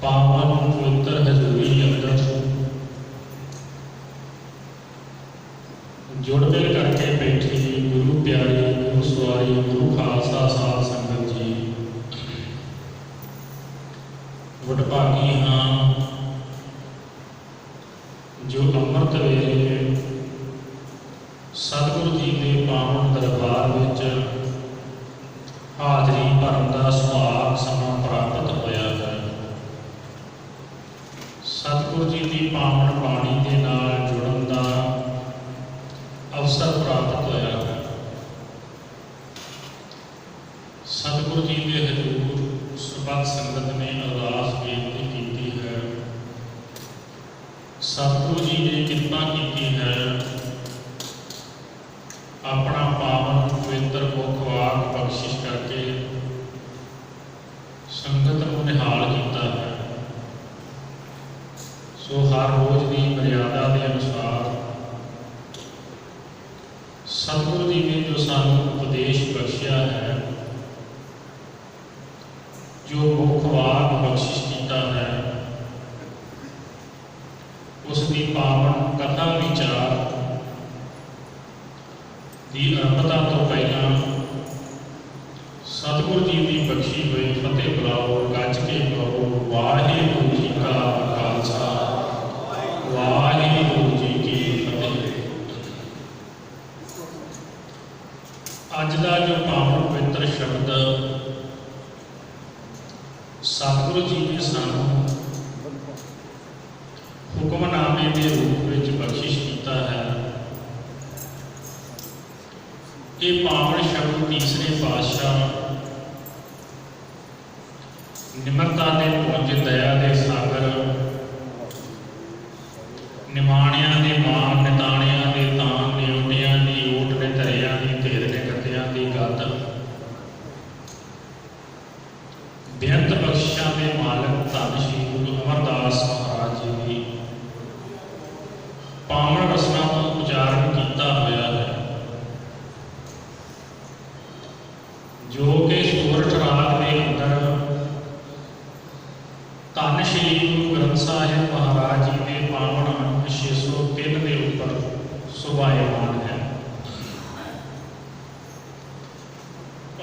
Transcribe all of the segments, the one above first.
पावन पवित्र हजूरी अंदर जुड़मेल करके बैठी गुरु प्यारी गुरु सवारी गुरु खालसा साध संगत जी, वडभागी हाँ जो अमृत वेले सतगुरु जी के पावन दरबार विच हाजरी भरन का सुभाग समा प्राप्त होया है। सतगुरु जी की पावन बाणी के नाल जुड़न का अवसर प्राप्त होया है। सतगुरु जी के हजूर सरबत संगत ने अरदास बेनती की है। सतगुरु जी ने कृपा की है, अपना पावन पवित्र मुख वाक बख्शिश करके संगत को निहाल किया है। सो हर रोज की मर्यादा के अनुसार सतगुरु जी ने जो सानू उपदेश बख्शिया है, जो मुख वाक बख्शिश किया है, उसकी पावन कथा विचार की आरंभता तो पहला सतगुरु जी की बख्शी हुई फतेह बुलाओ, गज के कहो वाहिगुरू जी का खालसा वाहिगुरू जी की फतेह। अज का जो पावन पवित्र शब्द सतगुरु जी ने सानू हुक्मनामे के रूप में बख्शिश किया है, ये पावन शब्द तीसरे पातशाह निमरता के पुंज दया के सागर निमाणिया के मान निताणिया के तान निउटिया की ओट ने धरिया की धेर ने कतिया की गत बेअंत बख्शिशा के मालक धन श्री गुरु अमरदास महाराज जी की पावन रसना को उचारण किया होया है, जो कि सोरठ राग के अंदर धन श्री गुरु ग्रंथ साहिब महाराज जी के पावन अंक 603 के ऊपर शोभायमान है।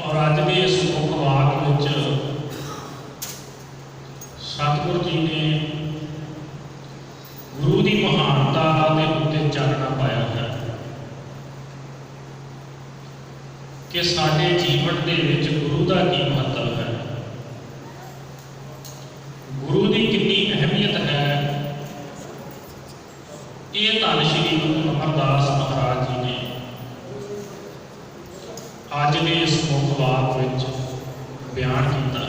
और अज के इस मुख वाक विच सतगुरु जी ने गुरु की महानता के उत्ते चानना पाया है कि साडे जीवन के विच गुरु का की महत्व है, गुरु की कितनी अहमियत है। ये धन श्री गुरु अमरदास महाराज जी ने अज के इस मुख वाक विच बयान किया।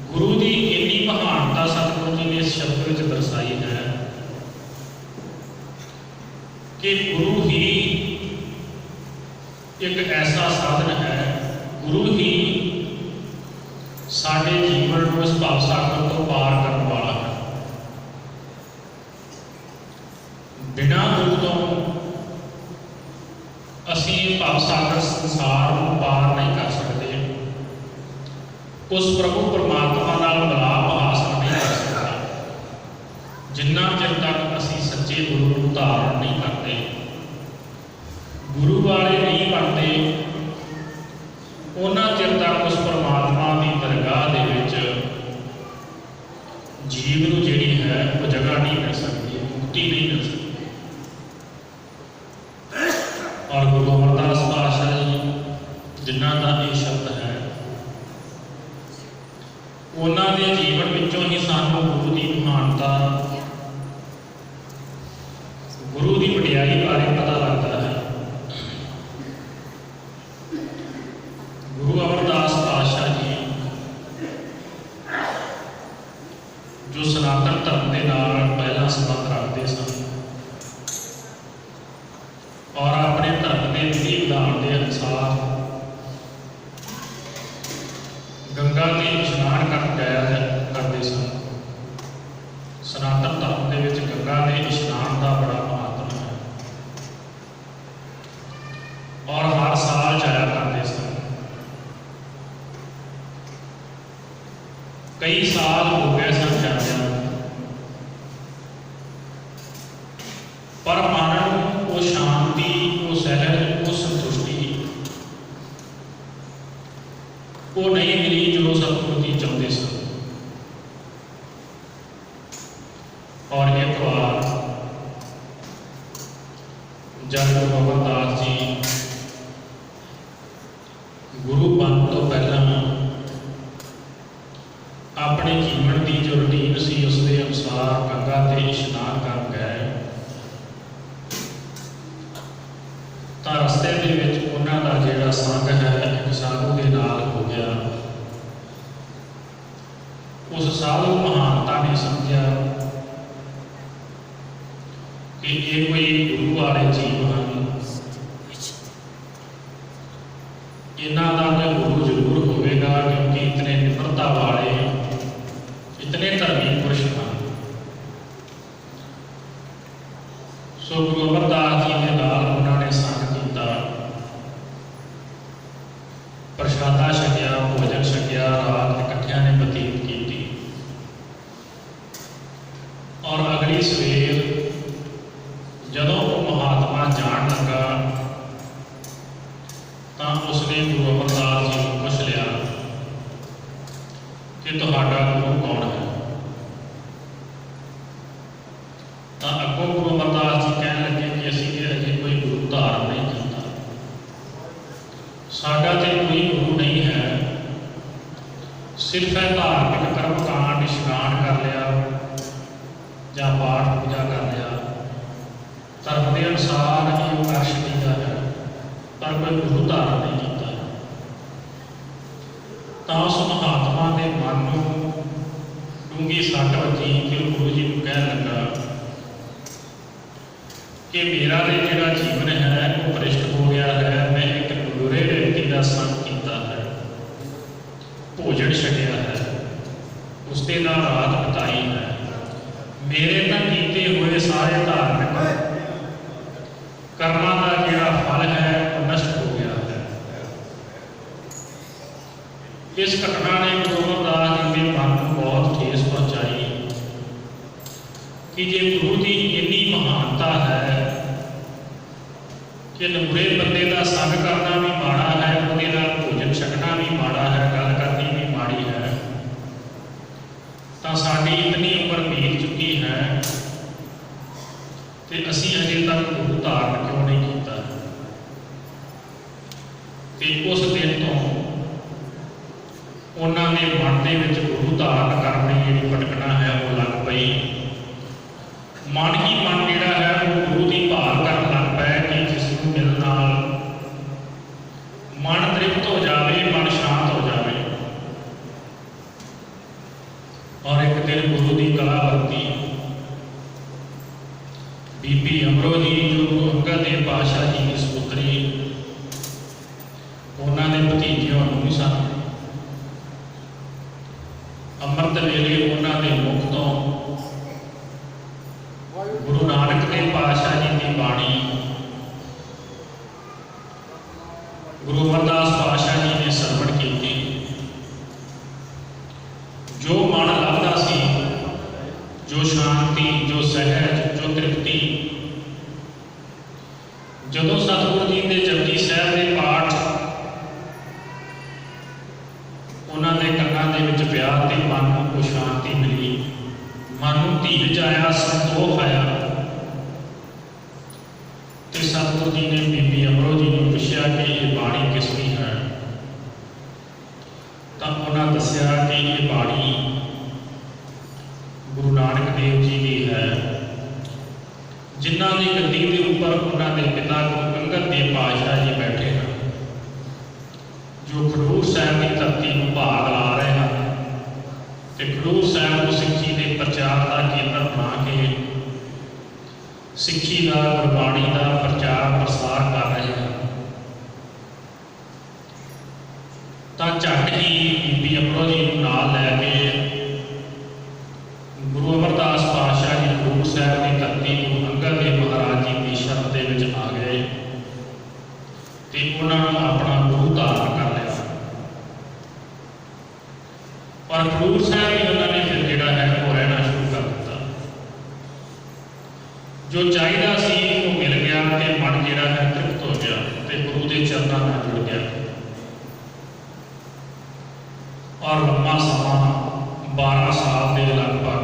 गुरु की इन्नी महानता सतगुरु जी ने इस शब्द में दर्शाई है कि गुरु ही एक ऐसा साधन है, गुरु ही साडे जीवन को इस भाव सागर तो पार करने वाला है। बिना गुरु तो असी भाव सागर संसार को पार नहीं कर सकते, उस प्रभु परमात्मा नाल मिलाप हासिल नहीं कर सकते जिन्ना चिर तक असी सच्चे गुरु को धारण नहीं करते, गुरु वाले नहीं बनते, उन्ना चिर तक उस परमात्मा की दरगाह दे विच जीव नूं जिहड़ी है वो जगह नहीं मिल सकती, मुक्ति नहीं मिल सकती। और गुरु अमरदास पातशाह जी जिन्हां दा ये शब्द है, उन्हां दे जीवन विचों ही सानूं गुरु की महानता, गुरु की वडियाई बारे पता लगता है। गुरु अमरदास पातशाह जी जो सनातन धर्म के नाल पहला संबंध रखते सन और अपने धर्म के विधि विधान के अनुसार गंगा के इशनान करते सन। सनातन धर्म के विच गंगा के इशनान का बड़ा महत्व है और हर साल जाया करते सन। कई साल हो गए सन जांदियां, पर मन नूं वो शांति, वो सहज, वो संतुष्टि वो नहीं मिली जो सतगुरु जी चाहते सन। और एक बार जब गुरु अमरदास जी गुरु बन तो पहला अपने जीवन की जो रूटीन सी उसके अनुसार गंगा ते इशनान कर गए, तो रस्ते दे विच उन्हां दा जिहड़ा संग है एक साधु के नाल हो गया। उस साधु महानता ने समझा कि ये कोई गुरु वाले जीव हैं, इन्हां दा कोई गुरु जरूर होगा, क्योंकि इतने निम्रता वाले, इतने धर्मी पुरुष हैं। सो गुरु अमरदास जी के नाल उन्होंने संग किया, प्रशादा छकिया, भोजन छकिया, रात इकट्ठिया ने बतीत की। और अगली सवेर जदों वो महात्मा जान लगा तो उसने गुरु अमरदास जी को पूछ लिया कि तुहाडा गुरु कौन है। तो अगों गुरु अमरदास जी कहने लगे कि असीं अजे कोई गुरु धारण नहीं किया, साडा ते कोई गुरु नहीं है, सिर्फ है धार्मिक कर्म कांड, इशनान कर लिया या पाठ पूजा कर लिया, धर्म के अनुसार ही वो कर छकीदा है, पर कोई गुरु धारण नहीं किया। तो उस महात्मा के मन में डूंगी सट वजी कि गुरु जी को कह लगा कि मेरा तो जिहड़ा जीवन है वो भ्रष्ट हो गया है, मैं एक बुरे व्यक्ति का संग किया है, भोजन छकिया है, उसके नाल रात बिताई है, मेरे तो किए हुए सारे धार्मिक कर्मां का जिहड़ा फल है वो नष्ट हो गया है। इस घटना ने गुरु अमरदास जी के मन को बहुत ठेस पहुँचाई कि जे गुरु की इन्नी महानता है कि बुरे बंदे का संग करना भी माड़ा है, उसके नाल भोजन छकना भी माड़ा है, गल करनी भी माड़ी है, तो साडी इतनी उम्र बीत चुकी है तो असी अजे तक गुरु धारण क्यों नहीं किया। तो उस दिन तो उन्होंने मन के गुरु धारण करने की भटकना है वो लग पई। मन ही मन जिहड़ा है वो गुरु की भाल कर लग पाया कि जिसनूं मिलण नाल मन तृप्त हो जाए, मन शांत हो जाए। और एक दिन गुरु की कलावती बीबी अमरो जी जो गुरु अंगद देव पातशाह जी की सपुत्री, उन्होंने भतीजे नूं सन, अमृत वेले उन्होंने मुख तो गुरु नानक देव पातशाह जी की बाणी गुरु अमरदास पातशाह जी ने सरवण की। जो मन लगता सी, जो शांति, जो सहज, जो तृप्ति, जदों सतगुरु जी के जपजी साहब के पाठ उन्होंने कन्ना दे विच पिया ते मन को शांति मिली, मन नूं धीरज आया, संतोख आया। तो सतगुरु जी ने बीबी अमरो जी को पूछा कि ये बाणी किसकी है। तो उन्होंने दसिया कि ये बाणी गुरु नानक देव जी की है, जिन्हों की गद्दी के उपर उन्होंने पिता गुरु अंगद देव पातशाह जी बैठे हैं, जो खडूर साहब की धरती को भाग ला रहे हैं। तो खडूर साहब को सिक्खी के प्रचार का केंद्र बना के सिक्खी का, गुरबाणी का प्रचार प्रसार कर रहे हैं। तो झट ही बीबी अमरो जी को नाल लैके गुरु अमरदास पातशाह जी खडूर साहब की धरती को अंगद देव महाराज जी की शरण के विच आ गए तो उन्होंने अपना गुरु धारण कर लिया। और खडूर साहब भी उन्होंने फिर जिहड़ा है वो रहना शुरू कर दिता। जो चाहिदा सी वो मिल गया ते मन जिहड़ा है तृप्त हो गया ते गुरु के चरणों नाल जुड़ गया। और लंबा समा 12 साल के लगभग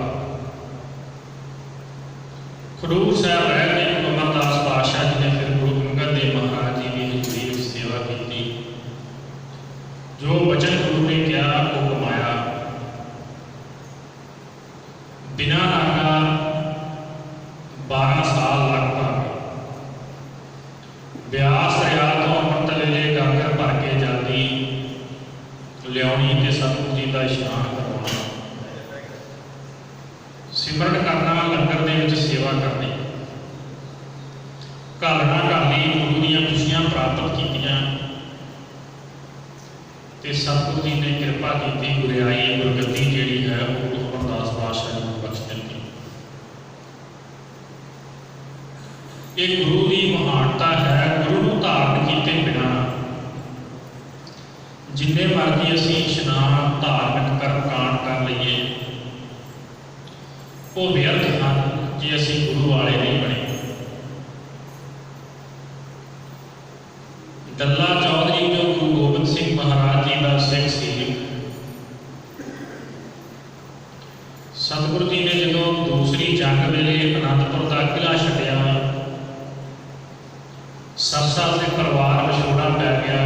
खडूर साहब रह के अमरदास पातशाह जी ने फिर गुरु अंगद देव महाराज जी की हजूरी में सेवा की। जो वचन गुरु ने कहा वो कमाया। बिना नागा 12 साल लगभग ब्यास दरिया तो अमृत वेले गागर भर के जाती लियानी ते सतगुरु जी का इशनान करवाना, सिमरन करना, लंगर दे विच सेवा करनी, घालना घाली गुरु दीयां खुशियां प्राप्त कीतियां ते सतगुरु जी ने कृपा की, गुरियाई गुरगद्दी जिहड़ी है वो गुरु अमरदास पातशाह जी को बख्श दित्ती। एक गुरु की महानता है। गुरु को धारण किए बिना जिन्ने मर्जी असी इशनान धार्मिक कर्म कांड कर लीए वो व्यर्थ हैं जे असी गुरु वाले नहीं बने। दल्ला चौधरी जो गुरु गोबिंद सिंह महाराज जी का सिख सी, सतगुरु जी ने जो दूसरी जंग वेले आनंदपुर का किला छड्डिया, सरसा से परिवार विछोड़ा पै गया,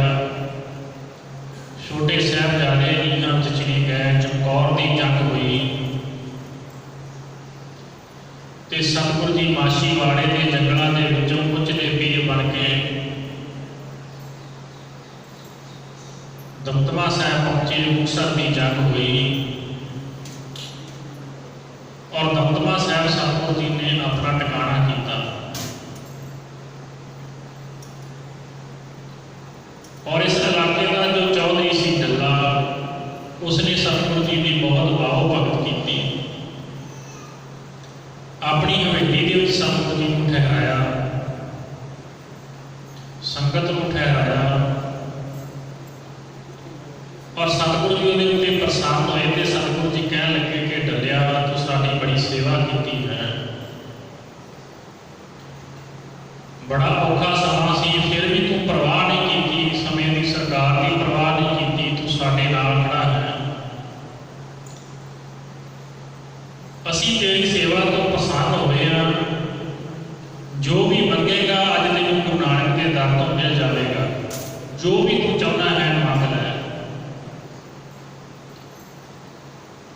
छोटे साहिबजादे नीहां च चली गए, चमकौर की जंग हुई ते सतगुरु जी माछीवाड़े के जंगलों के विचों पुछदे पीर बन के दमदमा साहिब पहुंचे। मुक्तसर की जंग हुई और दमदमा साहिब सतगुरु जी ने अपना टिकाणा किया और इस इलाके का जो चौधरी सी दल्ला उसने सतगुरु जी की बहुत आओ भगत की। अपनी हवेली के सतगुरु जी को ठहराया, संगत को ठहराया और सतगुरु जी उहदे उत्ते प्रसन्न होए ते सतगुरु जी कह लगे कि डलिया तू साडी बड़ी सेवा की है, बड़ा औखा समा सी फिर भी तू परवाह नहीं की, समय की सरकार की परवाह नहीं की, तू साडे नाल खड़ा है। असी तेरी सेवा तो प्रसन्न होए हैं, जो भी मंगेगा अज तेन गुरु नानक के दर तो मिल जाएगा, जो भी तू चाहना है मंग लै।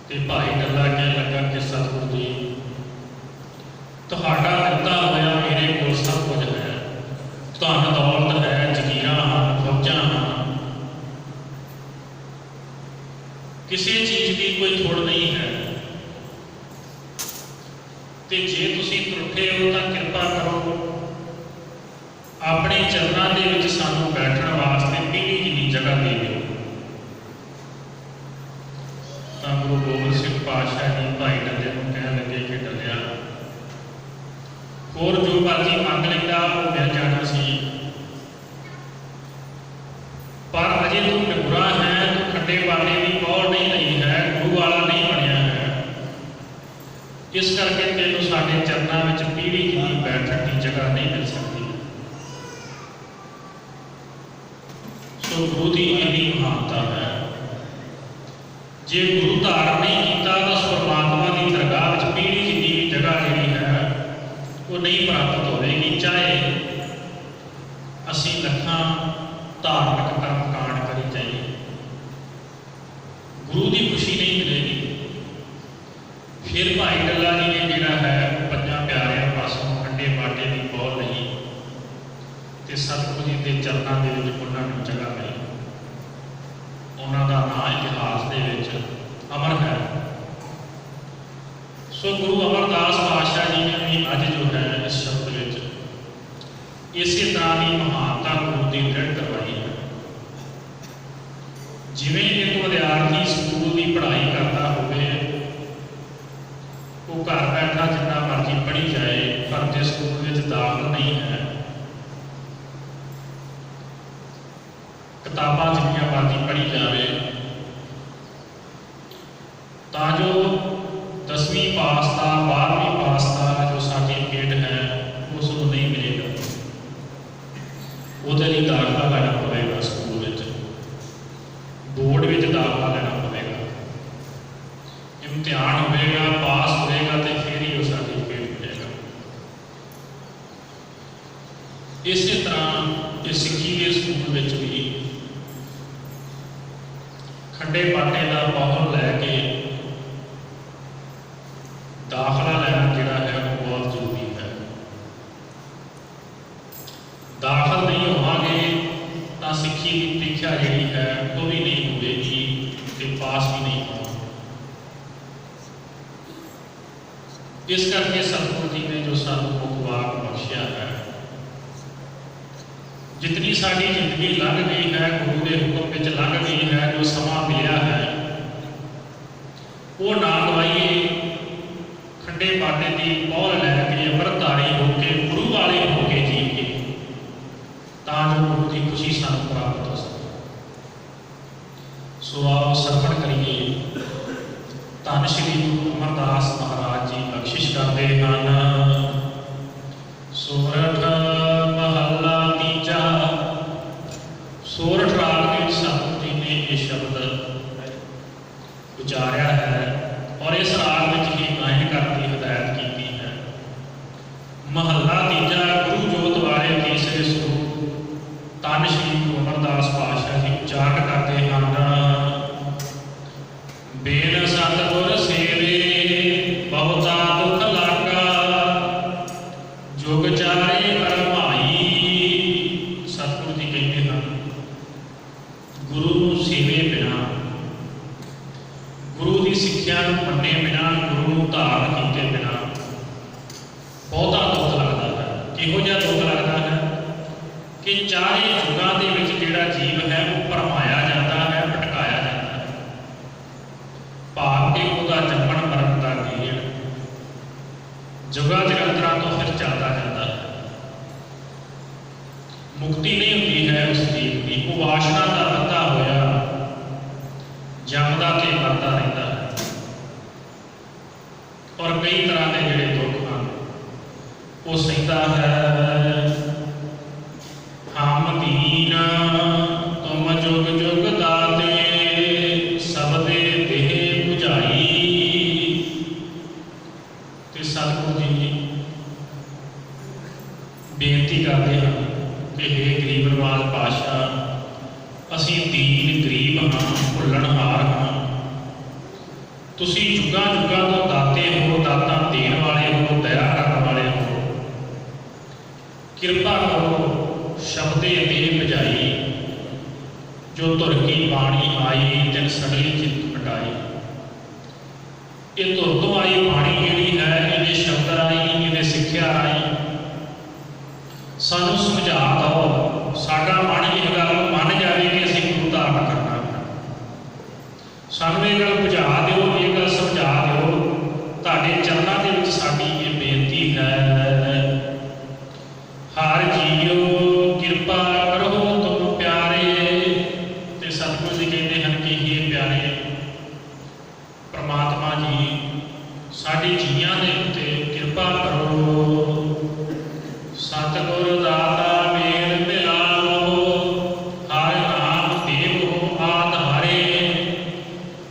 ते भाई डल्ला कह लगा कि सतगुरु जी तुहाडा दिता होया मेरे कोल सब कुछ है, धन दौलत है, जगीरां हैं, फौजां हैं, किसी चीज़ की कोई थोड़ नहीं है। ते जे तुसीं त्रुठे हो तो कृपा करो अपने चरणों के विच सानूं बैठण वास्ते पीढ़ी जिन्नी जगह दे दिओ। तां गुरु गोबिंद सिंह पातशाह जी भाई डल्ले नूं कहण लगे कि डल्लिया होर जो मर्जी मंग लैंदा वो मिल जाना सी, पर अजे तू निगुरा है, तू खड्डे वाले की पौड़ नहीं लई है, गुरु वाला नहीं बनिया है, इस करके तेनों साडे चरणों में पीढ़ी जिन्नी बैठण की जगह नहीं मिल सकती। सो गुरु की इन्नी महानता है। जे गुरु धारण नहीं किया तो परमात्मा की दरगाह में पीढ़ी जिन्नी भी जगह जी है वो नहीं प्राप्त होगी, चाहे असी लखां धार्मिक कर्म कांड करी जाइए, गुरु की खुशी नहीं मिलेगी। फिर भाई डल्ला जी ने जिहड़ा है पंजां प्यारिਆਂ पासों खंडे बाटे की पौड़ लई ते सतगुरु जी के चरणों के विच उन्होंने जगह मिली। उन्हों का नाम इतिहास के विच अमर है। सो गुरु अमरदास पातशाह जी ने भी अज जो है इस शब्द में इस तरह की महानता गुरु की दृढ़ करवाई है। जिमें एक विद्यार्थी स्कूल की पढ़ाई करता होवे, वो घर बैठा जितना मर्जी पढ़ी जाए, पर जो स्कूल में दाखिल नहीं है, किताबां जिन्नियां मर्जी पढ़ी जाए, ਤਾਂ ਜੋ 10ਵੀਂ ਪਾਸ ਦਾ 12ਵੀਂ ਪਾਸ ਦਾ ਜੋ ਸਰਟੀਫਿਕੇਟ ਹੈ ਉਸ ਨੂੰ ਨਹੀਂ ਮਿਲੇਗਾ। ਉਹਦੇ ਲਈ ਦਾਖਲਾ ਲੈਣਾ ਪਵੇਗਾ, ਸਕੂਲ ਵਿੱਚ ਬੋਰਡ ਵਿੱਚ ਦਾਖਲਾ ਲੈਣਾ ਪਵੇਗਾ, ਇਮਤਿਹਾਨ ਹੋਵੇਗਾ, ਪਾਸ ਹੋਵੇਗਾ ਤੇ ਫਿਰ ਹੀ ਉਹ ਸਰਟੀਫਿਕੇਟ ਮਿਲੇਗਾ। ਇਸੇ ਤਰ੍ਹਾਂ ਇਹ ਸਿੱਖੀ ਦੇ ਸਕੂਲ ਵਿੱਚ ਵੀ ਖੰਡੇ ਬਾਟੇ ਦਾ ਬਹੁਤ ਲੈ ਕੇ ਦਾਖਲਾ ਲੈਣਾ ਜਿਹੜਾ ਹੈ ਉਹ ਬਹੁਤ ਜ਼ਰੂਰੀ ਹੈ। ਦਾਖਲ ਨਹੀਂ ਹੋਵਾਂਗੇ ਤਾਂ ਸਿੱਖੀ ਦੀ ਪ੍ਰੀਖਿਆ ਜਿਹੜੀ ਹੈ ਉਹ ਵੀ ਨਹੀਂ ਹੋਵੇਗੀ ਤੇ ਪਾਸ ਵੀ ਨਹੀਂ ਹੋਵਾਂਗੇ। ਇਸ ਕਰਕੇ ਸਤਿਗੁਰੂ ਜੀ ਨੇ ਜੋ ਸਾਨੂੰ ਮੁੱਖ ਵਾਕ ਬਖਸ਼ਿਆ ਹੈ, ਜਿਤਨੀ ਸਾਡੀ ਜ਼ਿੰਦਗੀ ਲੰਘ ਗਈ ਹੈ, ਗੁਰੂ ਦੇ ਹੁਕਮ ਵਿੱਚ ਲੰਘ ਗਈ ਹੈ, ਜੋ ਸਮਾਂ ਮਿਲਿਆ ਹੈ ਉਹ ਨਾ ਗਵਾਈਏ। ਖੰਡੇ ਬਾਟੇ ਦੀ ਪਹੁਲ ਲੈ ਕੇ ਅੰਮ੍ਰਿਤਧਾਰੀ ਹੋ ਕੇ ਗੁਰੂ ਵਾਲੇ ਹੋ ਕੇ ਜੀਏ ਤਾਂ ਜੋ ਗੁਰੂ ਦੀ ਖੁਸ਼ੀ ਸਾਨੂੰ ਪ੍ਰਾਪਤ ਹੋ ਸਕੇ। ਸੋ ਆਓ ਸਰਵਣ ਕਰੀਏ। ਧੰਨ ਸ਼੍ਰੀ ਗੁਰੂ ਅਮਰਦਾਸ ਮਹਾਰਾਜ ਜੀ ਬਖਸ਼ਿਸ਼ ਕਰਦੇ ਹਨ। ਸੋਰਠ ਮਹੱਲਾ ਤੀਜਾ। ਸੋਰਠ ਰਾਗ ਵਿੱਚ ਸਤਿਗੁਰੂ ਜੀ ਨੇ ਇਹ ਸ਼ਬਦ ਉਚਾਰਿਆ ਹੈ ਔਰ ਇਸ ਰਾਗ ਵਿੱਚ ਹੀ ਗਾਇਨ ਕਰਨ ਦੀ ਹਦਾਇਤ ਕੀਤੀ ਹੈ। ਮਹੱਲਾ ਤੀਜਾ। ਗੁਰੂ ਜੋਤ ਵਾਲੇ ਤੀਸਰੇ ਸਰੂਪ ਧੰਨ ਸ਼੍ਰੀ ਗੁਰੂ ਅਮਰਦਾਸ ਪਾਤਸ਼ਾਹ ਜੀ ਉਚਾਰਨ ਕਰਦੇ ਹਨ। ਬੇਨ ਸਤਿਗੁਰ ਸੇਵੇ ਬਹੁਤਾ ਦੁਖ ਲਾਗਾ, ਜੁਗ ਚਾਰੇ ਕਰਮਾਈ। ਸਤਿਗੁਰੂ ਜੀ ਕਹਿੰਦੇ ਹਨ ਗੁਰੂ ਨੂੰ ਸੇਵੇ ਬਿਨਾਂ, ਗੁਰੂ ਦੀ ਸਿੱਖਿਆ ਨੂੰ ਮੰਨੇ ਬਿਨਾਂ, ਗੁਰੂ ਨੂੰ ਧਾਰਨ ਕੀਤੇ ਬਿਨਾਂ ਬਹੁਤਾ ਦੁੱਖ ਲੱਗਦਾ ਹੈ। ਕਿਹੋ ਜਿਹਾ ਦੁੱਖ ਲੱਗਦਾ ਹੈ ਕਿ ਚਾਰੇ ਯੁੱਗਾਂ ਦੇ ਵਿੱਚ ਜਿਹੜਾ ਜੀਵ ਹੈ ਉਹ ਭਰਮਾਇਆ ਜਾਂਦਾ ਹੈ, ਭਟਕਾਇਆ ਜਾਂਦਾ ਹੈ। ਭਾਵ ਕਿ ਉਹਦਾ ਜੰਮਣ ਮਰਨ ਦਾ ਗੇੜ ਜੁਗਾਂ ਜਗੰਤਰਾਂ ਤੋਂ ਫਿਰ ਚੱਲਦਾ ਜਾਂਦਾ ਹੈ। ਮੁਕਤੀ ਨਹੀਂ ਹੁੰਦੀ ਹੈ ਉਸ ਜੀਵ ਦੀ। ਉਹ ਵਾਸ਼ਨਾ ਦਾ ਬੰਧਾ ਹੋਇਆ ਜੰਮਦਾ ਤੇ ਮਰਦਾ ਰਹਿੰਦਾ ਹੈ। ਔਰ ਕਈ ਤਰ੍ਹਾਂ ਦੇ ਜਿਹੜੇ ਦੁੱਖ ਹਨ ਉਹ ਸਹਿੰਦਾ ਹੈ। ਹਮ ਦੀਨ ਤੁਮ ਜੁਗ ਜੁਗ ਦਾਤੇ, ਸਭ ਦੇ ਦੇਹ ਬੁਝਾਈ। ਤੇ ਸਤਿਗੁਰੂ ਜੀ ਬੇਨਤੀ ਕਰਦੇ ਹਨ ਕਿ ਹੇ ਗਰੀਬ ਨਵਾਜ਼ ਪਾਤਸ਼ਾਹ, ਅਸੀਂ ਦੀਨ ਗਰੀਬ ਹਾਂ, ਭੁੱਲਣਹਾਰ ਹਾਂ। ਤੁਸੀਂ ਜੁਗਾਂ ਜੁਗਾਂ ਤੋਂ ਦਾਤੇ ਹੋ, ਦਾਤਾਂ ਦੇਣ ਵਾਲੇ ਹੋ, ਦਇਆ ਕਰਨ ਵਾਲੇ ਹੋ। ਕਿਰਪਾ ਕਰੋ ਸ਼ਬਦੇ ਦੇਹ ਬੁਝਾਈ, ਜੋ ਧੁਰ ਕੀ ਬਾਣੀ ਆਈ, ਤਿਨ ਸਗਲੀ ਚਿੱਤ ਮਿਟਾਈ। ਇਹ ਧੁਰ ਤੋਂ ਆਈ ਬਾਣੀ ਜਿਹੜੀ ਹੈ, ਇਹਦੇ ਸ਼ਬਦ ਰਾਹੀਂ, ਇਹਦੇ ਸਿੱਖਿਆ ਰਾਹੀਂ ਸਾਨੂੰ ਸਮਝਾ ਦਿਓ। ਸਾਡਾ ਮਨ ਇਹ ਗੱਲ ਮੰਨ ਜਾਵੇ ਕਿ ਅਸੀਂ ਗੁਰੂ ਧਾਰਨ ਕਰਨਾ ਹੈ। ਸਾਨੂੰ ਇਹ ਗੱਲ ਬੁਝਾ ਦਿਓ, ਇਹ ਗੱਲ ਸਮਝਾ ਦਿਓ। ਤੁਹਾਡੇ ਚਰਨਾਂ ਦੇ ਵਿੱਚ ਸਾਡੀ ਇਹ ਬੇਨਤੀ ਹੈ। ਹਰ ਜੀਓ ਕਿਰਪਾ ਕਰੋ ਤੁਮ ਪਿਆਰੇ। ਤੇ ਸਤਿਗੁਰੂ ਜੀ ਕਹਿੰਦੇ ਹਨ ਕਿ ਇਹ ਪਿਆਰੇ ਪ੍ਰਮਾਤਮਾ ਜੀ, ਸਾਡੇ ਜੀਆਂ ਦੇ ਉੱਤੇ ਕਿਰਪਾ ਕਰੋ। ਸਤਿਗੁਰ ਦਾਤਾ ਮੇਲ ਮਿਲਾਵੋ, ਹਰ ਨਾਮ ਦੇਵੋ ਆਧਾਰੇ।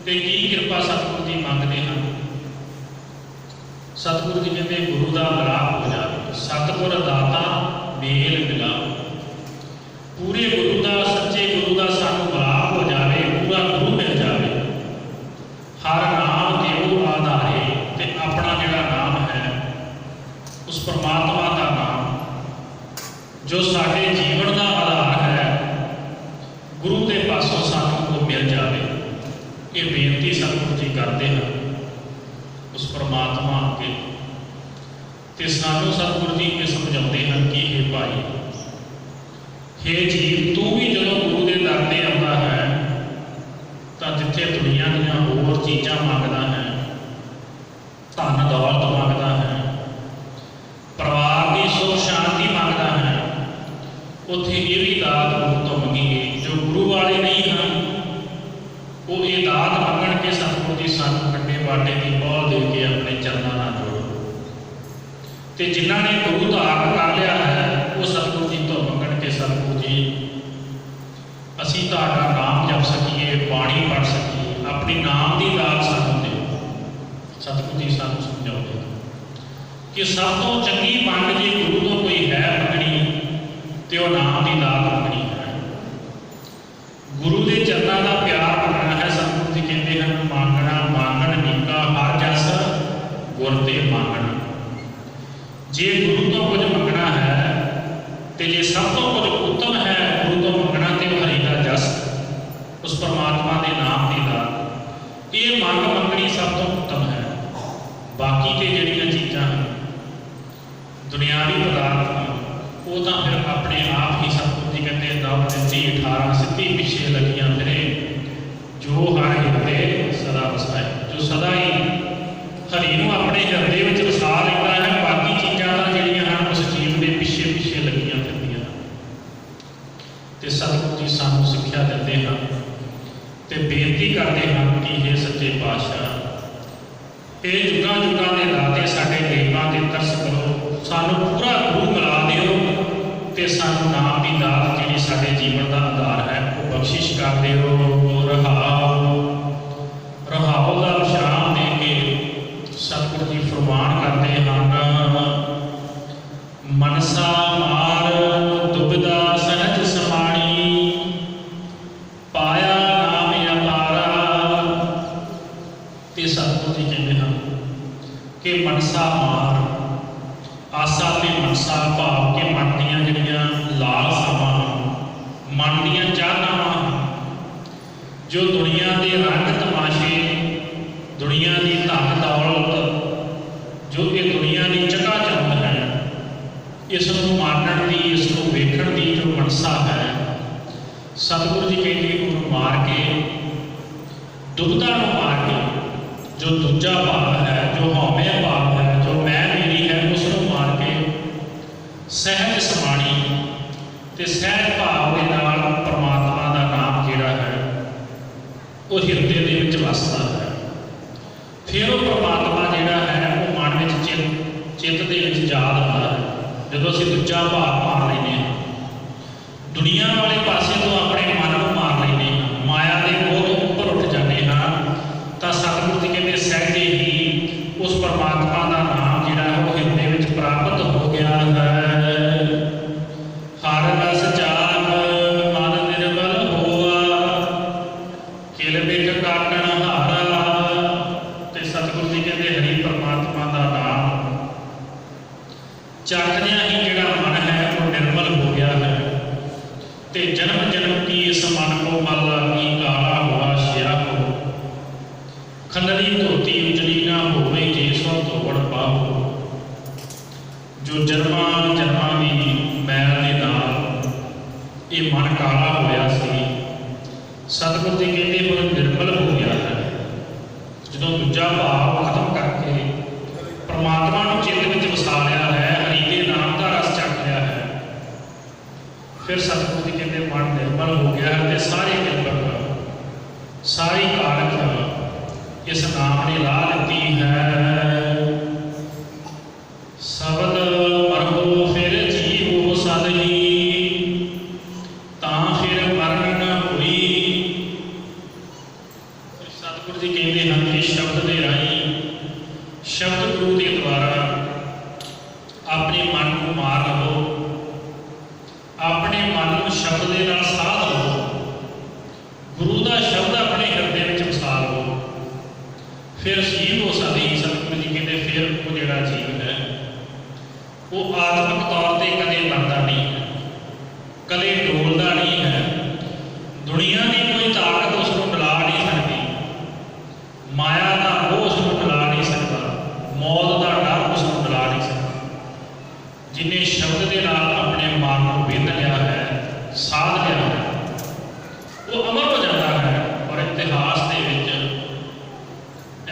ਤੇ ਕੀ ਕਿਰਪਾ ਸਤਿਗੁਰੂ ਜੀ ਮੰਗਦੇ ਹਨ? ਸਤਿਗੁਰੂ ਜੀ ਕਹਿੰਦੇ ਗੁਰੂ ਦਾ ਮਿਲਾਪ ਹੋ ਜਾਵੇ। ਸਤਿਗੁਰ ਦਾਤਾ ਮੇਲ ਮਿਲਾਵੋ, ਪੂਰੇ ਗੁਰੂ ਦਾ, ਸੱਚੇ ਗੁਰੂ ਦਾ ਸਾਨੂੰ ਮਿਲਾਪ ਹੋ ਜਾਵੇ, ਪੂਰਾ ਗੁਰੂ ਮਿਲ ਜਾਵੇ। ਹਰ ਨਾਮ ਦੇਵੋ ਆਧਾਰੇ। ਤੇ ਆਪਣਾ ਜਿਹੜਾ ਨਾਮ ਹੈ ਉਸ ਪਰਮਾਤਮਾ ਦਾ ਨਾਮ ਜੋ ਸਾਡੇ ਜੀਵਨ ਦਾ ਆਧਾਰ ਹੈ, ਗੁਰੂ ਦੇ ਪਾਸੋਂ ਸਾਨੂੰ ਉਹ ਮਿਲ ਜਾਵੇ। ਇਹ ਬੇਨਤੀ ਸਤਿਗੁਰੂ ਜੀ ਕਰਦੇ ਹਨ ਉਸ ਪਰਮਾਤਮਾ ਅੱਗੇ। ਤੇ ਸਾਨੂੰ ਸਤਿਗੁਰੂ ਜੀ ਇਹ ਸਮਝਾਉਂਦੇ ਹਨ ਕਿ ਇਹ ਭਾਈ, ਹੇ ਜੀਵ, ਤੂੰ ਵੀ ਜਦੋਂ ਗੁਰੂ ਦੇ ਦਰ ਤੇ ਆਉਂਦਾ ਹੈ ਤਾਂ ਜਿੱਥੇ ਦੁਨੀਆ ਦੀਆਂ ਹੋਰ ਚੀਜ਼ਾਂ ਮੰਗਦਾ ਹੈ, ਧਨ ਦੌਲਤ ਮੰਗਦਾ ਹੈ, ਪਰਿਵਾਰ ਦੀ ਸੁਖ ਸ਼ਾਂਤੀ ਮੰਗਦਾ ਹੈ, ਉੱਥੇ ਇਹ ਵੀ ਦਾਤ ਗੁਰੂ ਤੋਂ ਮੰਗੀਏ। ਜੋ ਗੁਰੂ ਵਾਲੇ ਨਹੀਂ ਹਨ ਉਹ ਇਹ ਦਾਤ ਮੰਗਣਗੇ। ਸਤਿਗੁਰੂ ਜੀ ਸਾਨੂੰ ਖੰਡੇ वाटे की बौल दे के अपने चरणों नाल जोड़ो। तो जिन्हों ने गुरु धारण कर लिया है वो सतगुरु जी तो मंगण के सतगुरु जी असी तुहाडा नाम जप सकीए, बाणी पढ़ सकीए, अपनी नाम की दात सानूं दिओ। सतगुरु जी सानूं समझाउंदे कि सब तो चंगी मंग जे गुरु तो कोई है मंगनी तो वह नाम की दात मंगनी है। गुरु के चरणों का प्यार मंगना है। सतगुरु जी कहते हैं मांगना मांगण नीका हर जस गुर ते मांगण। जे गुरु तो कुछ मंगना है तो जे सब तो कुछ उत्तम है गुरु तो मंगना तो हरि का जस, उस परमात्मा के नाम की दात, ये मंग मंगनी सब तो उत्तम है। बाकी के जड़ियाँ चीज़ां हैं दुनियावी पदार्थ वो तो फिर अपने आप ही सतगुरु जी कहते हैं दम दित्ती 18 सिद्धि पिछे लगियां फिरे जो हर हिरदे सदा वसाए। जो सदा ही हरि नूं अपने हिरदे विच वसा लैंदा है, बाकी चीज़ां तां जिहड़ियां हैं उस जीव के पिछे पिछे लगियां फिरदियां। ते सतगुरु जी सानूं सिक्ख्या दिंदे हैं ते बेनती करते हैं कि हे सच्चे पातशाह ये जुगां जुगां दे दाते साडे देवां ते तरस करो, सानूं पूरा गुरु मिला दिओ ते सानूं नाम की दात जिहड़ी साडे जीवन का आधार है वो बख्शिश कर दिओ। रहाओ रहाओ का विश्राम दे के सतगुरु जी फरमान करते हैं मनसा मार दुबिधा सहज समाणी पाया नाम अपारा। ते सतगुरु जी कहते हैं कि मनसा मार आसा ते मनसा भाव के मन दियां जिहड़ियां लालसावां मन दियां चाहनावां जो दुनिया के रंग तमाशे दुनिया की धन दौलत जो कि दुनिया की चकाचौंध है इसनूं मानण दी इसनूं वेखण दी जो मनसा है सतगुरु जी कहते उन्होंने मार के दुविधा नूं मार के जो दूजा भाव है जो हौमे भाव है जो मैं मेरी है उसनूं मार के सहज समाणी ते सहज भाव के नाल परमात्मा का नाम जिहड़ा है वो हिरदे दे विच वसदा है। फिर वो परमात्मा जिहड़ा है वो मन विच चित्त दे विच याद आउंदा है। जदों असीं दूजा भाव मार लैंदे हां दुनिया वाले पासे तो अपने मन नूं मार लैंदे हां माया के मोह तो उपर उठ जाते हैं तो सतगुरु जी कहते सहजे ही उस परमात्मा का नाम जिहड़ा है वो हिरदे विच प्राप्त हो गया है। हर रस जाग मन निर्मल होआ किल बिख काटण हारा। ते सतगुरु जी कहते हरि परमात्मा का नाम चखदियां ही जिहड़ा मन है वो निर्मल हो गया है। ते जन्म जन्म की इस मन को मल लागी काला हुआ शिया हो खंडरी धोती उजली ना होवे जे सो धोवण पाओ। जो जन्मा जन्मा की मैल के नाल ये मन काला होया सी सतगुरु जी कहते हुण निर्मल हो गया है। जो दूजा भाव खत्म करके परमात्मा नूं चित्त विच वसा लिया है हरि के नाम का रस चख लिया है फिर सतगुरु जी कहते मन निर्मल हो गया है। ते सारी किरपा सारी कारक इस नाम ने ला दी है। शब्द मरहो फिर जीवो सदही तां फिर मरण न होई। सतगुरु जी कहते हैं कि शब्द के राही शब्द गुरु के द्वारा अपने मन को मार लो अपने मन को शब्द के नाल साध लो गुरु का शब्द अपने हृदय में वसा लो फिर जीव हो सकती। सतगुरु जी कहते फिर वो जिहड़ा जीव है वो आत्मक तौर पर कदे मरदा नहीं है कदे डोलदा नहीं है। दुनिया की कोई ताकत उसको मिला नहीं सकती माया का मोह उसको मिला नहीं सकता मौत का डर उसको मिला नहीं सकता। जिन्हें शब्द के नाल अपने मन को बिंद लिया है साध लिया है वो अमर हो जाता है। और इतिहास के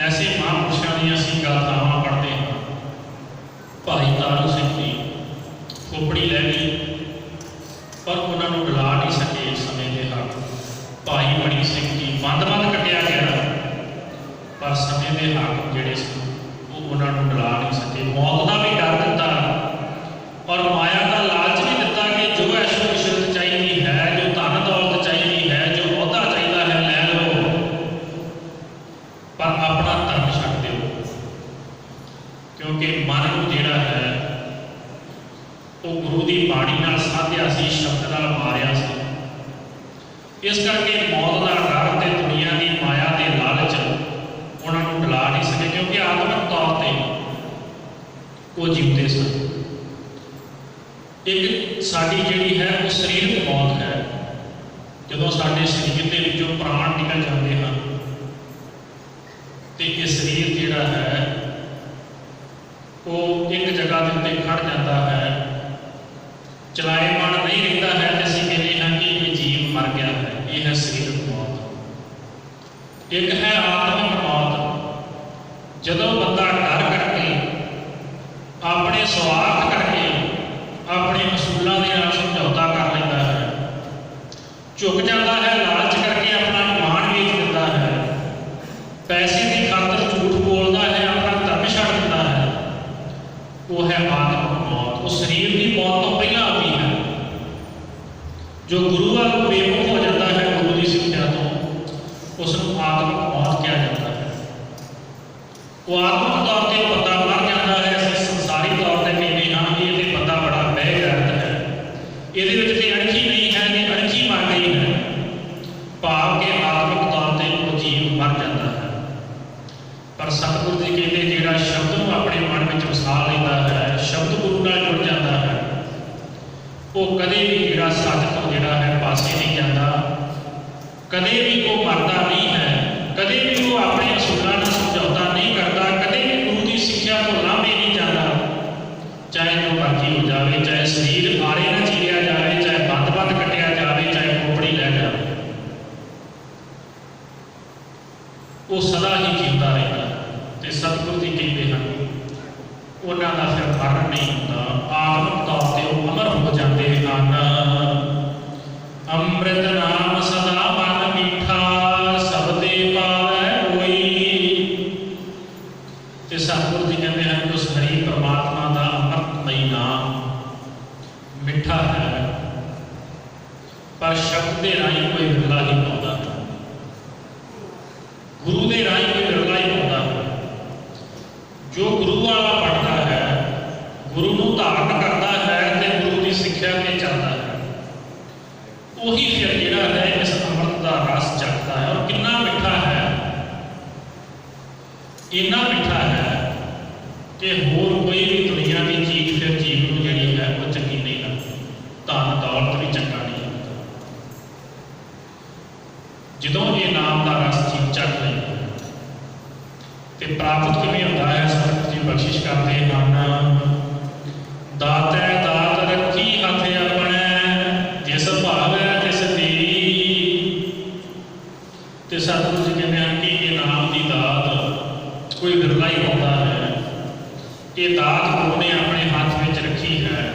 ऐसे महापुरुषों दी असीं गाथावां पढ़ते हैं। भाई तारू सिंह जी खोपड़ी लै गई पर उन्होंने मिला नहीं सके इस समय के हाल। भाई मणि सिंह जी बंद बंद कटिया गया पर ਸਮੇਂ ਦੇ ਹਾਕਮ ਜਿਹੜੇ ਸੀ ਉਹ ਉਹਨਾਂ ਨੂੰ ਡਰਾ ਨਹੀਂ ਸਕੇ। ਮੌਤ ਦਾ ਵੀ ਡਰ ਦਿੱਤਾ ਔਰ ਮਾਇਆ ਦਾ ਲਾਲਚ ਵੀ ਦਿੱਤਾ ਕਿ ਜੋ ਐਸ਼ੋ ਇਸ਼ਰਤ ਚਾਹੀਦੀ ਹੈ, ਜੋ ਧਨ ਦੌਲਤ ਚਾਹੀਦੀ ਹੈ, ਜੋ ਅਹੁਦਾ ਚਾਹੀਦਾ ਹੈ ਲੈ ਲਓ, ਪਰ ਆਪਣਾ ਧਰਮ ਛੱਡ ਦਿਓ, ਕਿਉਂਕਿ ਮਨ ਨੂੰ ਜਿਹੜਾ ਹੈ ਉਹ ਗੁਰੂ ਦੀ ਬਾਣੀ ਨਾਲ ਸਾਧਿਆ ਸੀ, ਸ਼ਬਦ ਨਾਲ ਮਾਰਿਆ ਸੀ। ਇਸ ਕਰਕੇ ਮੌਤ ਦਾ ਡਰ ਤੇ ਦੁਨੀਆ ਦੀ ਮਾਇਆ ਦੇ ਲਾਲਚ ਉਹਨਾਂ ਨੂੰ ਡਰਾ ਨਹੀਂ ਸਕੇ, ਕਿਉਂਕਿ ਆਤਮਿਕ ਤੌਰ ਤੇ ਉਹ ਜਿਉਂਦੇ ਸਨ। ਇੱਕ ਸਾਡੀ ਜਿਹੜੀ ਹੈ ਉਹ ਸਰੀਰਕ ਮੌਤ ਹੈ, ਜਦੋਂ ਸਾਡੇ ਸਰੀਰ ਦੇ ਵਿੱਚੋਂ ਪ੍ਰਾਣ ਨਿਕਲ ਜਾਂਦੇ ਹਨ ਤੇ ਇਹ ਸਰੀਰ ਜਿਹੜਾ ਹੈ ਉਹ ਇੱਕ ਜਗ੍ਹਾ ਦੇ ਉੱਤੇ ਖੜ ਜਾਂਦਾ ਹੈ, ਚਲਾਏਮਾਨ ਨਹੀਂ ਰਹਿੰਦਾ ਹੈ ਤੇ ਅਸੀਂ ਕਹਿੰਦੇ ਹਾਂ ਕਿ ਇਹ ਜੀਵ ਮਰ ਗਿਆ ਹੈ। ਇਹ ਹੈ ਸਰੀਰਕ ਮੌਤ। ਇੱਕ ਹੈ ਆਤਮਿਕ ਮੌਤ, ਜਦੋਂ ਬੰਦਾ ਡਰ ਕਰਕੇ, ਆਪਣੇ ਸਵਾਰਥ ਕਰਕੇ, ਆਪਣੇ ਅਸੂਲਾਂ ਦੇ ਨਾਲ ਸਮਝੌਤਾ ਕਰ ਲੈਂਦਾ ਹੈ, ਝੁਕ ਜਾਂਦਾ ਹੈ, ਲਾਲਚ ਕਰਕੇ ਆਪਣਾ ਮਾਣ ਵੇਚ ਦਿੰਦਾ ਹੈ, ਪੈਸੇ ਦੀ ਖਾਤਰ ਝੂਠ ਬੋਲਦਾ ਹੈ, ਆਪਣਾ ਧਰਮ ਛੱਡ ਦਿੰਦਾ ਹੈ, ਉਹ ਹੈ ਆਤਮਿਕ ਮੌਤ। ਉਹ ਸਰੀਰ ਦੀ ਮੌਤ ਤੋਂ ਪਹਿਲਾਂ ਆਉਂਦੀ ਹੈ। ਜੋ ਗੁਰੂ ਵੱਲ ਬੇਮੁਖ ਹੋ ਜਾਂਦਾ ਹੈ ਗੁਰੂ ਦੀ ਸਿੱਖਿਆ ਤੋਂ, ਉਸ ਨੂੰ ਆਤਮਿਕ ਮੌਤ ਕਿਹਾ ਜਾਂਦਾ ਹੈ। ਉਹ ਆਤਮਿਕ ਤੌਰ ਤੇ ਬੰਦਾ ਮਰ ਜਾਂਦਾ ਹੈ। ਅਸੀਂ ਸੰਸਾਰੀ ਤੌਰ ਤੇ ਕਹਿੰਦੇ ਹਾਂ ਇਹ ਤੇ ਬੰਦਾ ਬੜਾ ਬੇਗੈਰਤ ਹੈ, ਇਹਦੇ ਵਿੱਚ ਤੇ ਅਣਖੀ ਨਹੀਂ ਹੈ ਤੇ ਅਣਖੀ ਮਰ ਗਈ ਹੈ, ਭਾਵ ਕਿ ਆਤਮਿਕ ਤੌਰ ਤੇ ਉਹ ਜੀਵ ਮਰ ਜਾਂਦਾ ਹੈ। ਪਰ ਸਤਿਗੁਰੂ ਜੀ ਕਹਿੰਦੇ ਜਿਹੜਾ ਸ਼ਬਦ ਨੂੰ ਆਪਣੇ ਮਨ ਵਿੱਚ ਵਸਾ ਲੈਂਦਾ ਹੈ, ਸ਼ਬਦ ਗੁਰੂ ਨਾਲ ਜੁੜ ਜਾਂਦਾ ਹੈ, ਉਹ ਕਦੇ ਵੀ ਜਿਹੜਾ ਸੱਚ ਤੋਂ ਜਿਹੜਾ ਹੈ ਪਾਸੇ ਨਹੀਂ ਜਾਂਦਾ, ਕਦੇ ਵੀ ਉਹ ਮਰਦਾ ਨਹੀਂ ਹੈ, ਕਦੇ ਵੀ ਉਹ ਆਪਣੇ ਅਸੂਲਾਂ ਨਾਲ ਸਮਝੌਤਾ ਨਹੀਂ ਕਰਦਾ, ਕਦੇ ਵੀ ਗੁਰੂ ਦੀ ਸਿੱਖਿਆ ਤੋਂ ਲਾਂਭੇ ਨਹੀਂ ਜਾਂਦਾ। ਚਾਹੇ ਜੋ ਮਰਜ਼ੀ ਹੋ ਜਾਵੇ, ਚਾਹੇ ਸਰੀਰ ਆਰੇ ਨਾ ਚੀਰਿਆ ਜਾਵੇ, ਚਾਹੇ ਬੰਦ-ਬੰਦ ਕੱਟਿਆ ਜਾਵੇ, ਚਾਹੇ ਖੋਪੜੀ ਲੈ ਜਾਵੇ, ਉਹ ਸਦਾ ਹੀ ਜਿਉਂਦਾ ਰਹਿੰਦਾ। ਤੇ ਸਤਿਗੁਰੂ ਜੀ ਕਹਿੰਦੇ ਹਨ ਉਹਨਾਂ ਦਾ ਫਿਰ ਮਰਨ ਨਹੀਂ ਹੁੰਦਾ, ਆਤਮਿਕ ਤੌਰ ਤੇ ਉਹ ਅਮਰ ਹੋ ਜਾਂਦੇ ਹਨ। ਅੰਮ੍ਰਿਤ ਨਾਮ ਸਦਾ ਮਨ ਮੀਠਾ, ਸਬਦੇ ਪਾਵੈ ਕੋਈ। ਤੇ ਸਤਿਗੁਰੂ ਜੀ ਕਹਿੰਦੇ ਹਨ ਉਸ ਹਰੀ ਪਰਮਾਤਮਾ ਦਾ ਅੰਮ੍ਰਿਤਮਈ ਨਾਮ ਮਿੱਠਾ ਹੈ, ਪਰ ਸ਼ਬਦ ਦੇ ਰਾਹੀਂ ਕੋਈ ਵਿਰਲਾ ਹੀ ਪਾਉਂਦਾ ਹੈ, ਗੁਰੂ ਦੇ ਰਾਹੀਂ ਕੋਈ ਵਿਰਲਾ ਹੀ ਪਾਉਂਦਾ ਹੈ। ਜੋ ਗੁਰੂ ਵਾਲਾ ਪੜ੍ਹਦਾ ਹੈ, ਗੁਰੂ ਨੂੰ ਧਾਰਨ ਕਰਦਾ ਹੈ ਤੇ ਗੁਰੂ ਦੀ ਸਿੱਖਿਆ ਤੇ ਚੱਲਦਾ ਹੈ, ਉਹੀ ਫਿਰ ਜਿਹੜਾ ਹੈ ਇਸ ਅੰਮ੍ਰਿਤ ਦਾ ਰਸ ਚੱਖਦਾ ਹੈ। ਔਰ ਕਿੰਨਾ ਮਿੱਠਾ ਹੈ, ਇੰਨਾ ਮਿੱਠਾ ਹੈ ਕਿ ਹੋਰ ਕੋਈ ਵੀ ਦੁਨੀਆ ਦੀ ਚੀਜ਼ ਫਿਰ ਜੀਵ ਨੂੰ ਜਿਹੜੀ ਹੈ ਉਹ ਚੰਗੀ ਨਹੀਂ ਲੱਗਦੀ, ਧਨ ਦੌਲਤ ਵੀ ਚੰਗਾ ਨਹੀਂ ਲੱਗਦਾ। ਜਦੋਂ ਇਹ ਨਾਮ ਦਾ ਰਸ ਜੀਵ ਚੱਖ ਲੈਂਦਾ ਤੇ ਪ੍ਰਾਪਤ ਕਿਵੇਂ ਹੁੰਦਾ ਹੈ, ਸਤਿਗੁਰੂ ਜੀ ਬਖਸ਼ਿਸ਼ ਕਰਦੇ ਹਨ। ਦਾਤੈ ਦਾਤ ਰੱਖੀ ਹੱਥ ਆਪਣੇ, ਜਿਸ ਭਾਵੈ ਤਿਸ ਦੇਈ। ਤੇ ਸਤਿਗੁਰੂ ਜੀ ਕਹਿੰਦੇ ਹਨ ਕਿ ਇਹ ਨਾਮ ਦੀ ਦਾਤ ਕੋਈ ਵਿਰਲਾ ਹੀ ਹੁੰਦਾ ਹੈ। ਇਹ ਦਾਤ ਗੁਰੂ ਨੇ ਆਪਣੇ ਹੱਥ ਵਿੱਚ ਰੱਖੀ ਹੈ,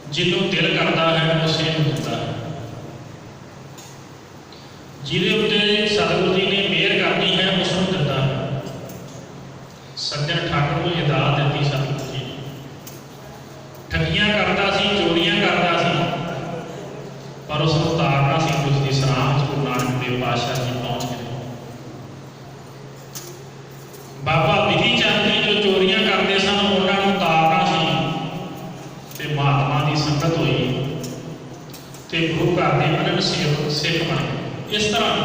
ਜਿਹਨੂੰ ਦਿਲ ਕਰਦਾ ਹੈ ਉਸੇ ਨੂੰ ਦਿੰਦਾ ਹੈ। ਜਿਹਦੇ ਉੱਤੇ ਸਤਿਗੁਰੂ ਜੀ ਨੇ ਮਿਹਰ ਕਰਨੀ ਹੈ ਉਸ ਨੂੰ ਦਿੰਦਾ ਹੈ। ਸੱਜਣ ਠਾਕੁਰ ਨੂੰ ਇਹ ਦਾਤ ਦਿੱਤੀ ਸਤਿਗੁਰੂ ਜੀ ਨੇ। ਠੱਗੀਆਂ ਕਰਦਾ ਸੀ, ਚੋਰੀਆਂ ਕਰਦਾ ਸੀ, ਪਰ ਉਸ ਨੂੰ ਤਾਰਨਾ ਸੀ ਉਸ ਦੀ ਸਰਾਹ ਵਿੱਚ ਗੁਰੂ ਨਾਨਕ ਦੇਵ ਪਾਤਸ਼ਾਹ ਜੀ ਪਹੁੰਚ ਗਏ। ਬਾਬਾ ਬਿਧੀ ਚੰਦ ਜੀ ਜੋ ਚੋਰੀਆਂ ਕਰਦੇ ਸਨ ਉਹਨਾਂ ਨੂੰ ਤਾਰਨਾ ਸੀ ਤੇ ਮਹਾਤਮਾ ਦੀ ਸੰਗਤ ਹੋਈ ਤੇ ਗੁਰੂ ਘਰ ਦੇ ਅਨੰਦ ਸਿੱਖ ਬਣੇ। ਇਸ ਤਰ੍ਹਾਂ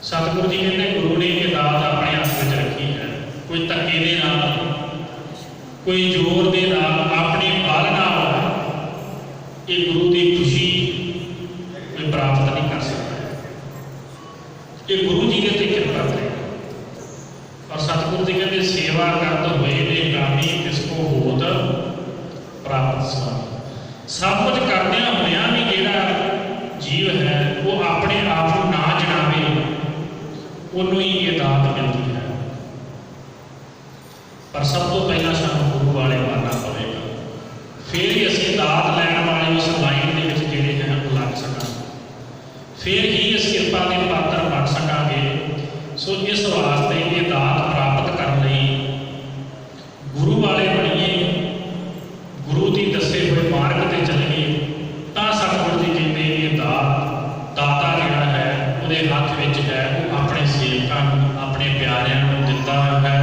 ਸਤਿਗੁਰੂ ਜੀ ਕਹਿੰਦੇ ਗੁਰੂ ਨੇ ਇਹ ਦਾਤ ਆਪਣੇ ਹੱਥ ਵਿੱਚ ਰੱਖੀ ਹੈ। ਕੋਈ ਧੱਕੇ ਦੇ ਨਾਲ, ਕੋਈ ਜ਼ੋਰ ਦੇ ਨਾਲ, ਆਪਣੇ ਬਲ ਨਾਲ ਇਹ ਗੁਰੂ ਦੀ ਖੁਸ਼ੀ ਕੋਈ ਪ੍ਰਾਪਤ ਨਹੀਂ ਕਰ ਸਕਦਾ। ਇਹ ਗੁਰੂ ਜੀ ਦੇ ਤੇ ਕਿਰਪਾ ਕਰੇਗਾ। ਔਰ ਸਤਿਗੁਰੂ ਜੀ ਕਹਿੰਦੇ ਸੇਵਾ ਕਰਦ ਹੋਏ ਨੇ ਕਾਮੀ, ਤਿਸ ਕੋ ਹੋਤ ਪ੍ਰਾਪਤ ਸਭ। ਸਭ ਕੁਝ ਕਰਦਿਆਂ ਹੋਇਆਂ ਵੀ ਜਿਹੜਾ ਜੀਵ ਹੈ ਉਹ ਆਪਣੇ ਆਪ ਨੂੰ ਨਾ ਜਣਾਵੇ, ਉਹਨੂੰ ਹੀ ਇਹ ਦਾਤ ਮਿਲਦੀ ਹੈ। ਪਰ ਸਭ ਤੋਂ ਪਹਿਲਾਂ ਸਾਨੂੰ ਗੁਰੂ ਵਾਲੇ ਬਣਨਾ ਪਵੇਗਾ, ਫਿਰ ਹੀ ਅਸੀਂ ਦਾਤ ਲੈਣ ਵਾਲੇ ਉਸ ਲਾਈਨ ਦੇ ਵਿੱਚ ਜਿਹੜੇ ਹੈ ਉਹ ਲੱਗ ਸਕਾਂਗੇ, ਫਿਰ ਹੀ ਇਸ ਕਿਰਪਾ ਦੇ ਪਾਤਰ ਬਣ ਸਕਾਂਗੇ। ਸੋ ਇਸ ਵਾਸਤੇ ये दात प्राप्त करने लई गुरु वाले बणीए, गुरु की दसे हुए मार्ग से चलीए, तो सतगुरु जी कहते ये दाता जिहड़ा है उहदे हथ विच है, वो अपने सेवकां नूं अपने प्यारिआं नूं दिंदा है।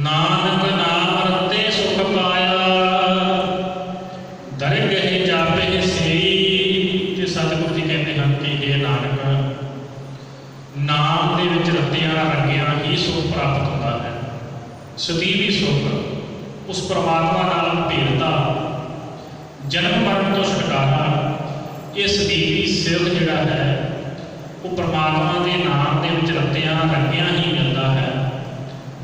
नानक नाम रते सुख पाया, दरगह जापे सेई। ते सतगुरु जी कहते हैं कि हे नानक, नाम दे विच रत्तियां रंगियां ही सुख प्राप्त होता है। सਦੀवी सुख उस परमात्मा नाल भेटता, जन्म मरण तो छुटकारा, ये सਦੀवी सुख जिहड़ा है वो परमात्मा के नाम दे विच रत्तियां रंगियां ही मिलता है।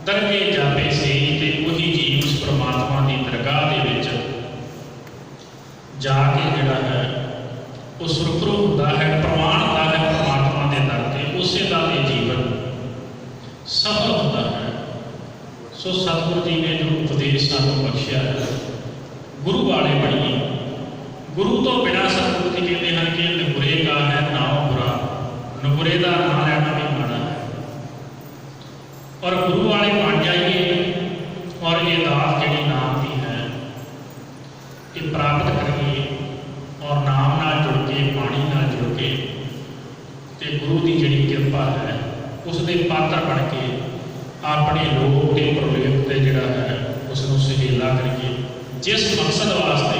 दरगे जापे से ते वही जीव उस परमात्मा की दरगाह दे विच जाके जिहड़ा है वो सुरखरू होता है, प्रमाण होता है परमात्मा के दर से, उसे का ये जीवन सफल होता है। सो सतगुरु जी ने जो उपदेश सानू बख्शिया है, गुरु वाले बणीए। गुरु तो बिना सतगुरु जी कहते हैं कि नगुरे का है नाम बुरा, नगुरे का नाम लेना भी माड़ा है। और गुरु वाले बन जाइए और ये दात जी नाम की है ये प्राप्त करिए, और नाम नाल जुड़ के, पानी नाल जुड़ के, ते गुरु की जी कृपा है उसके पात्र बन के अपने लोक के प्रलोक से जिहड़ा है उसनूं सहेला करिए। जिस मकसद वास्ते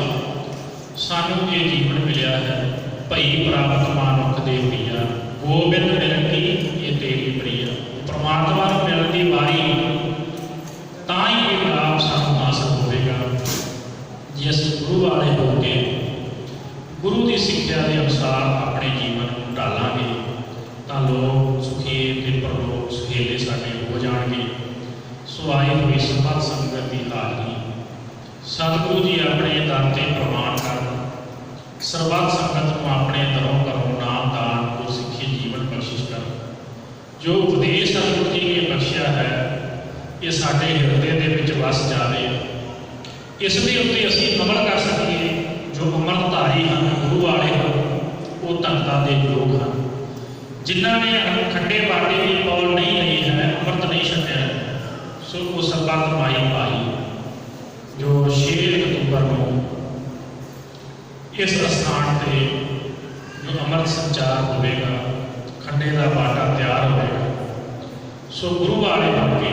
सानू ये जीवन मिलिया है, भई प्राप्त मानुख दे प्रिया, गोबिंद मिलन की ये तेरी प्रिया। परमात्मा को मिलने की वारी तां ही ये लाभ सानू हासिल होगा, जिस गुरु वाले होके गुरु की सिक्ख्या के अनुसार अपने जीवन को ढालांगे, तो लोग सुखी ते परलोक सुहेले साडे हो जाएंगे। सो आई हुई सत संगत की हाजरी सतगुरु जी अपने दर ते प्रमाण कर, सरबत संगत को अपने दरों घरों नाम दान को सिक्खी जीवन बख्शिश कर। जो उपदेश सतगुरु जी ने बख्शिया है ये साडे हिरदे दे विच वस जाए, इसके उत्ते असीं अमल कर सकीए। जो अमृतधारी हैं, गुरु वाले हैं, वो धनता के योग हैं। जिन्होंने खंडे बाटे की पौल नहीं ली है, अमृत नहीं छड्या, सो वो सरबत माई पाई। जो 6 अक्तूबर को इस स्थान पर जो अमृत संचार होगा, खंडे का बाटा तैयार होगा। सो गुरु वाले बन के,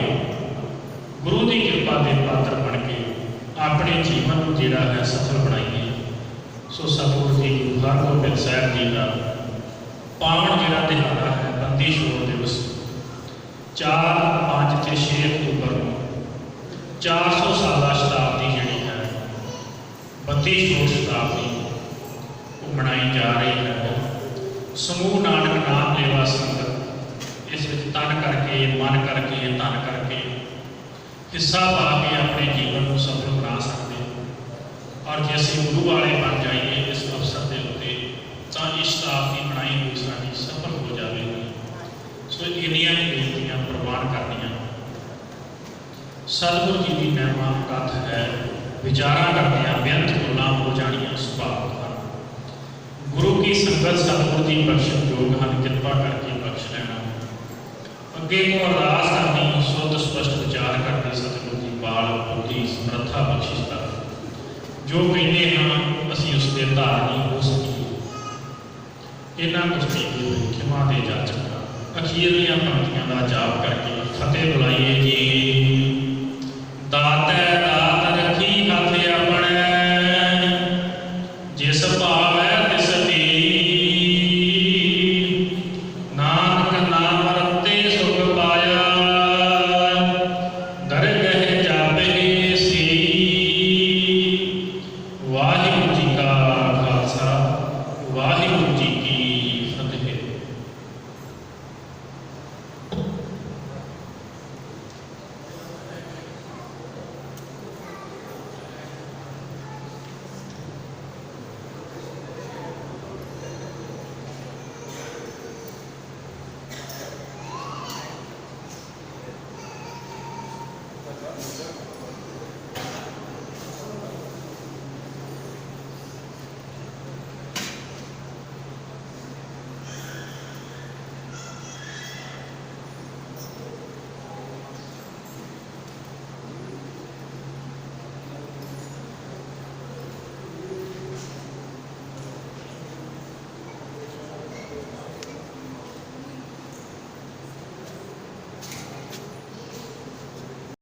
गुरु की कृपा के पात्र बन के अपने जीवन को जिहड़ा है सफल बनाइए। सो सतगुरु जी गुरु हरगोबिंद साहिब जी का पावन जिहड़ा दिहाड़ा है बंदी छोड़ दिवस 4, 5 ते 6 अक्तूबर को 400 साला शताब्दी जिहड़ी है बंदी छोड़ शताब्दी वो मनाई जा रही है। समूह नानक नाम लेवा संगत इस तन करके, मन करके, धन करके हिस्सा पा के अपने जीवन को सफल बना सकते। और जे असीं गुरु वाले बन जाइए इस अवसर के उत्ते, तो इस शताब्दी बनाई हुई साडी सफल हो जाएगी। सो इन्नियां बेनतियां प्रवान करनियां। सतगुरु जी की महिमा कथ है, विचारा करदियां बेअंत गुलां हो जानियां सुभाव है। गुरु की संगत सतगुरु जी बख्शण योग हैं, कृपा करके बख्श लेना। अगे को अरदास करनी, शुद्ध स्पष्ट विचार करके सतगुरु जी बाल बुद्धि समर्था बख्शिश कर। जो कहते हैं असीं उसके धारनी हो सकीए। इन्हां कुछ नहीं खिमा दे जा चुका। अखीरलियां पंक्तियां का जाप करके फतेह बुलाइए जी। दातै दात रखी हथ अपने, जिस भावै तिस तेई। नानक नाम रते सुख पाया, दरगह जापे सेई। वाहिगुरू जी का खालसा, वाहिगुरू जी की फतेह। Gracias.